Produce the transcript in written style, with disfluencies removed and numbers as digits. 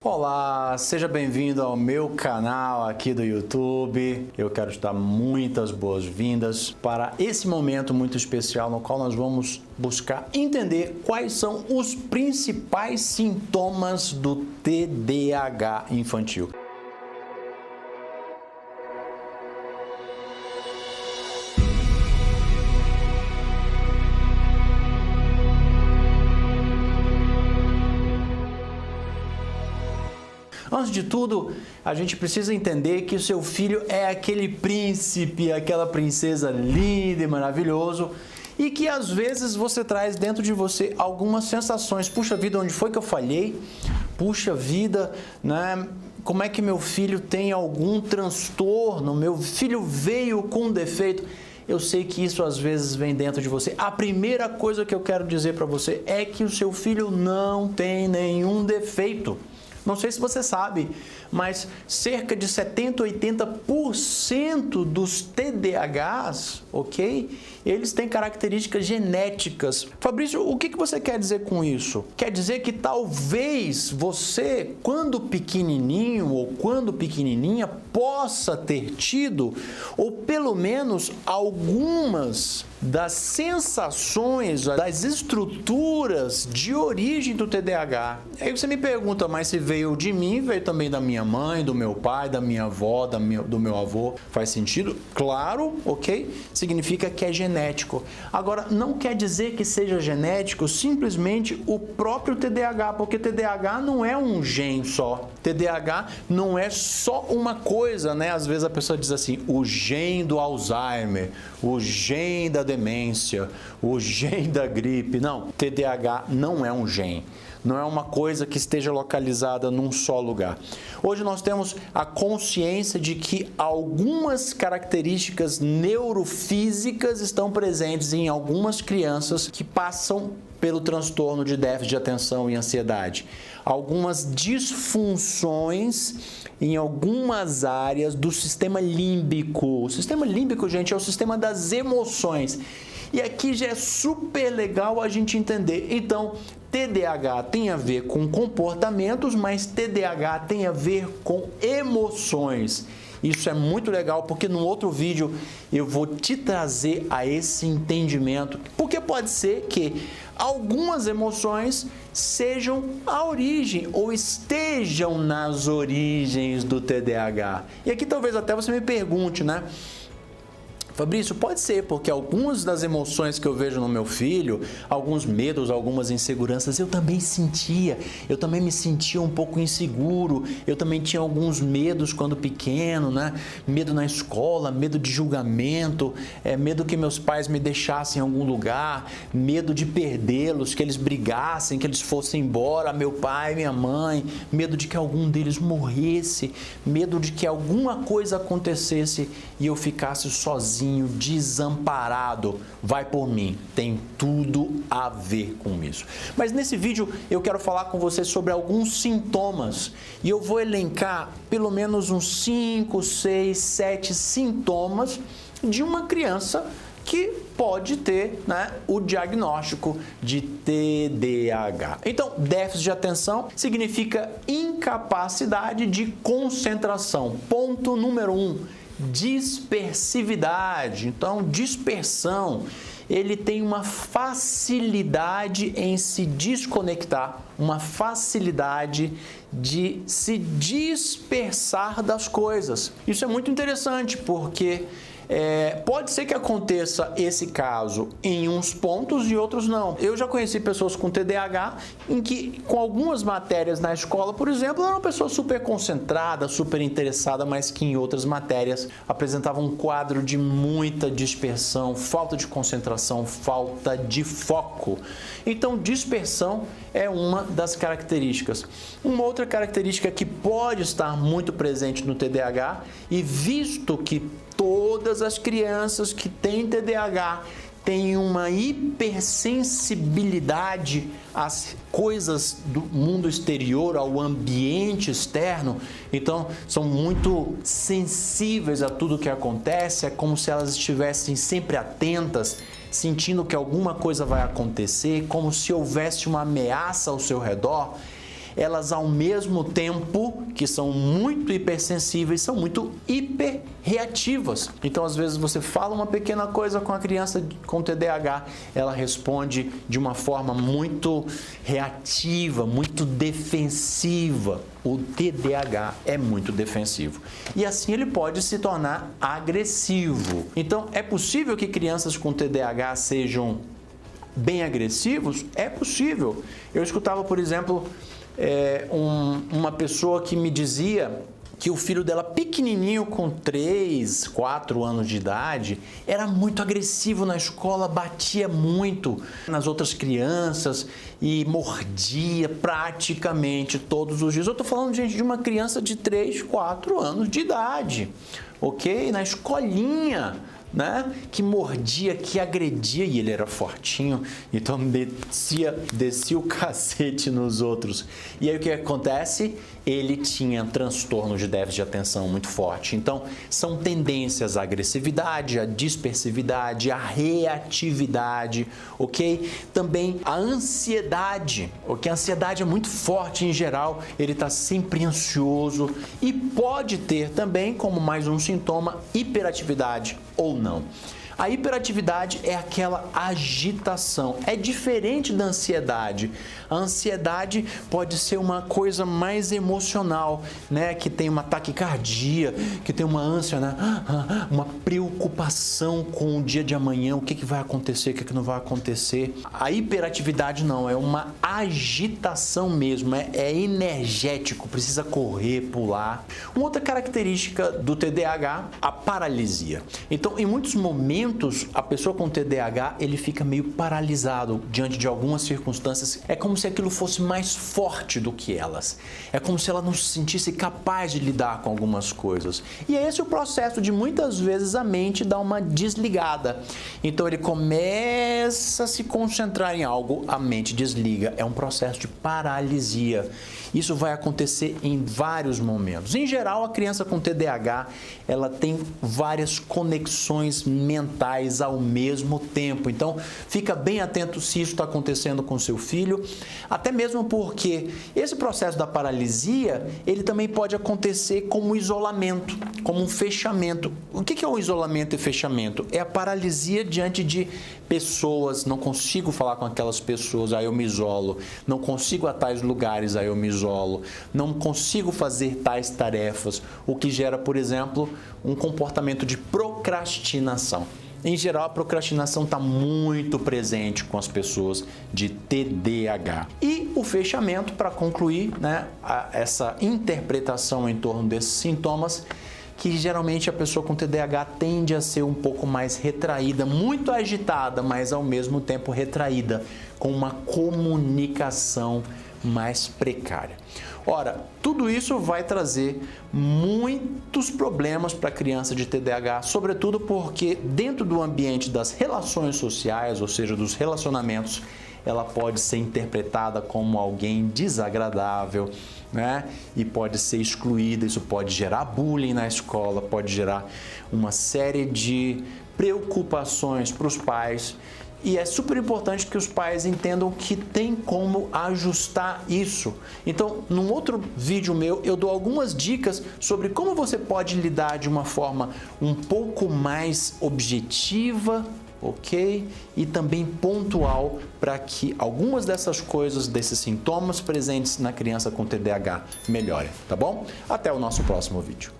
Olá, seja bem-vindo ao meu canal aqui do YouTube. Eu quero te dar muitas boas-vindas para esse momento muito especial no qual nós vamos buscar entender quais são os principais sintomas do TDAH infantil. Antes de tudo, a gente precisa entender que o seu filho é aquele príncipe, aquela princesa linda e maravilhoso, e que às vezes você traz dentro de você algumas sensações. Puxa vida, onde foi que eu falhei? Puxa vida, né? Como é que meu filho tem algum transtorno? Meu filho veio com defeito. Eu sei que isso às vezes vem dentro de você. A primeira coisa que eu quero dizer para você é que o seu filho não tem nenhum defeito. Não sei se você sabe, mas cerca de 70, 80% dos TDAHs, ok? Eles têm características genéticas. Fabrício, o que você quer dizer com isso? Quer dizer que talvez você, quando pequenininho ou quando pequenininha, possa ter tido, ou pelo menos algumas das sensações, das estruturas de origem do TDAH. Aí você me pergunta, mas se veio de mim, veio também da minha mãe, do meu pai, da minha avó, do meu avô. Faz sentido? Claro, ok? Significa que é genético. Agora, não quer dizer que seja genético simplesmente o próprio TDAH, porque TDAH não é um gene só. TDAH não é só uma coisa, né? Às vezes a pessoa diz assim, o gene do Alzheimer, o gene da demência, o gene da gripe. Não, TDAH não é um gene. Não é uma coisa que esteja localizada num só lugar. Hoje nós temos a consciência de que algumas características neurofísicas estão presentes em algumas crianças que passam pelo transtorno de déficit de atenção e ansiedade. Algumas disfunções em algumas áreas do sistema límbico. O sistema límbico, gente, é o sistema das emoções. E aqui já é super legal a gente entender. Então, TDAH tem a ver com comportamentos, mas TDAH tem a ver com emoções. Isso é muito legal porque no outro vídeo eu vou te trazer a esse entendimento. Porque pode ser que algumas emoções sejam a origem ou estejam nas origens do TDAH. E aqui talvez até você me pergunte, né? Fabrício, pode ser, porque algumas das emoções que eu vejo no meu filho, alguns medos, algumas inseguranças, eu também sentia. Eu também me sentia um pouco inseguro. Eu também tinha alguns medos quando pequeno, né? Medo na escola, medo de julgamento, medo que meus pais me deixassem em algum lugar, medo de perdê-los, que eles brigassem, que eles fossem embora, meu pai, minha mãe, medo de que algum deles morresse, medo de que alguma coisa acontecesse e eu ficasse sozinho, desamparado. Vai por mim, tem tudo a ver com isso. Mas nesse vídeo eu quero falar com você sobre alguns sintomas e eu vou elencar pelo menos uns 5, 6, 7 sintomas de uma criança que pode ter, né, o diagnóstico de TDAH. Então, déficit de atenção significa incapacidade de concentração. Ponto número 1. Dispersividade. Então, dispersão, ele tem uma facilidade em se desconectar, uma facilidade de se dispersar das coisas. Isso é muito interessante porque pode ser que aconteça esse caso em uns pontos e outros não. Eu já conheci pessoas com TDAH em que, com algumas matérias na escola, por exemplo, era uma pessoa super concentrada, super interessada, mas que em outras matérias apresentava um quadro de muita dispersão, falta de concentração, falta de foco. Então, dispersão é uma das características. Uma outra característica que pode estar muito presente no TDAH, e visto que todas as crianças que têm TDAH têm uma hipersensibilidade às coisas do mundo exterior, ao ambiente externo, então são muito sensíveis a tudo que acontece, é como se elas estivessem sempre atentas, sentindo que alguma coisa vai acontecer, como se houvesse uma ameaça ao seu redor. elas ao mesmo tempo que são muito hipersensíveis, são muito hiperreativas. Então, às vezes você fala uma pequena coisa com a criança com TDAH, ela responde de uma forma muito reativa, muito defensiva. O TDAH é muito defensivo. E assim ele pode se tornar agressivo. Então, é possível que crianças com TDAH sejam bem agressivos? É possível. Eu escutava, por exemplo, uma pessoa que me dizia que o filho dela pequenininho, com 3, 4 anos de idade, era muito agressivo na escola, batia muito nas outras crianças e mordia praticamente todos os dias. Eu estou falando, gente, de uma criança de 3, 4 anos de idade, ok? Na escolinha, né? Que mordia, que agredia, e ele era fortinho, então descia o cacete nos outros. E aí o que acontece? Ele tinha transtorno de déficit de atenção muito forte. Então, são tendências à agressividade, à dispersividade, à reatividade, ok? Também a ansiedade, ok? A ansiedade é muito forte em geral, ele está sempre ansioso e pode ter também, como mais um sintoma, hiperatividade ou não. A hiperatividade é aquela agitação, é diferente da ansiedade. A ansiedade pode ser uma coisa mais emocional, né? Que tem uma taquicardia, que tem uma ânsia, né? Uma preocupação com o dia de amanhã, o que vai acontecer, o que não vai acontecer. A hiperatividade não, é uma agitação mesmo, é energético, precisa correr, pular. Uma outra característica do TDAH, a paralisia. Então, em muitos momentos, a pessoa com TDAH, ele fica meio paralisado diante de algumas circunstâncias. É como se aquilo fosse mais forte do que elas. É como se ela não se sentisse capaz de lidar com algumas coisas. E é esse o processo de muitas vezes a mente dar uma desligada. Então ele começa a se concentrar em algo, a mente desliga. É um processo de paralisia. Isso vai acontecer em vários momentos. Em geral, a criança com TDAH, ela tem várias conexões mentais ao mesmo tempo. Então, fica bem atento se isso está acontecendo com seu filho, até mesmo porque esse processo da paralisia, ele também pode acontecer como isolamento, como um fechamento. O que é o isolamento e fechamento? É a paralisia diante de pessoas, não consigo falar com aquelas pessoas, aí eu me isolo, não consigo a tais lugares, aí eu me isolo, não consigo fazer tais tarefas, o que gera, por exemplo, um comportamento de procrastinação. Em geral, a procrastinação está muito presente com as pessoas de TDAH. E o fechamento, para concluir, né, essa interpretação em torno desses sintomas, que geralmente a pessoa com TDAH tende a ser um pouco mais retraída, muito agitada, mas ao mesmo tempo retraída, com uma comunicação mais precária. Ora, tudo isso vai trazer muitos problemas para a criança de TDAH, sobretudo porque dentro do ambiente das relações sociais, ou seja, dos relacionamentos, ela pode ser interpretada como alguém desagradável, né? E pode ser excluída. Isso pode gerar bullying na escola, pode gerar uma série de preocupações para os pais. E é super importante que os pais entendam que tem como ajustar isso. Então, num outro vídeo meu, eu dou algumas dicas sobre como você pode lidar de uma forma um pouco mais objetiva, ok? E também pontual para que algumas dessas coisas, desses sintomas presentes na criança com TDAH melhorem, tá bom? Até o nosso próximo vídeo.